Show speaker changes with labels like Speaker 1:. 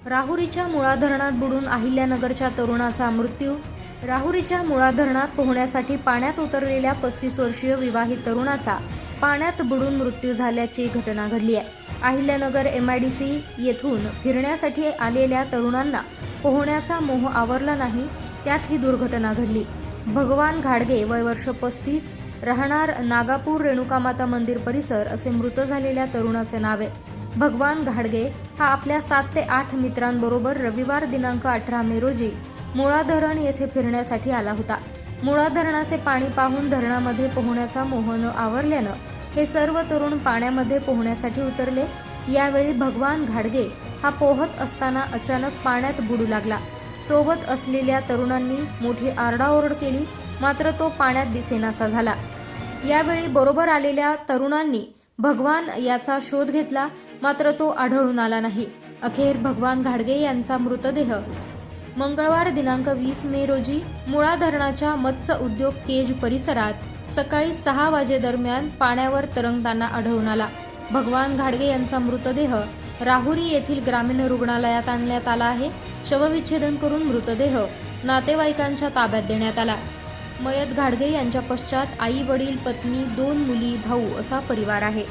Speaker 1: राहुरीच्या मुळा धरणात बुडून अहिल्यानगरच्या तरुणाचा मृत्यू। राहुरीच्या मुळा धरणात पोहण्यासाठी पाण्यात उतरलेल्या 35 वर्षीय विवाहित तरुणाचा पाण्यात बुडून मृत्यू झाल्याची घटना घडली आहे। अहिल्यानगर MIDC येथून फिरण्यासाठी आलेल्या तरुणांना पोहण्याचा मोह आवरला नाही, त्यात ही दुर्घटना घडली। भगवान घाडगे वय वर्ष 35, राहणार नागापूर रेणुकामाता मंदिर परिसर असे मृत झालेल्या तरुणाचे नाव आहे। भगवान घाडगे हा आपल्या 7 ते 8 मित्रांबरोबर रविवार दिनांक 18 मे रोजी मुळा धरण येथे फिरण्यासाठी आला होता। मुळा धरणाचे पाणी पाहून धरणामध्ये पोहण्याचा मोह न आवरल्यानं हे सर्व तरुण पाण्यामध्ये पोहण्यासाठी उतरले। यावेळी भगवान घाडगे हा पोहत असताना अचानक पाण्यात बुडू लागला। सोबत असलेल्या तरुणांनी मोठी आरडाओरड केली, मात्र तो पाण्यात दिसेनासा झाला। यावेळी बरोबर आलेल्या तरुणांनी भगवान याचा शोध घेतला, मात्र तो आढळून आला नाही। अखेर भगवान घाडगे यांचा मृतदेह मंगळवार दिनांक 20 मे रोजी मुळा धरणाच्या मत्स्य उद्योग केज परिसरात सकाळी 6 वाजेदरम्यान पाण्यावर तरंगताना आढळून आला। भगवान घाडगे यांचा मृतदेह राहुरी येथील ग्रामीण रुग्णालयात आणण्यात आला आहे। शवविच्छेदन करून मृतदेह नातेवाईकांच्या ताब्यात देण्यात आला। मयत घाडगे यांच्या पश्चात आई, वडील, पत्नी, 2 मुली, भाऊ असा परिवार आहे।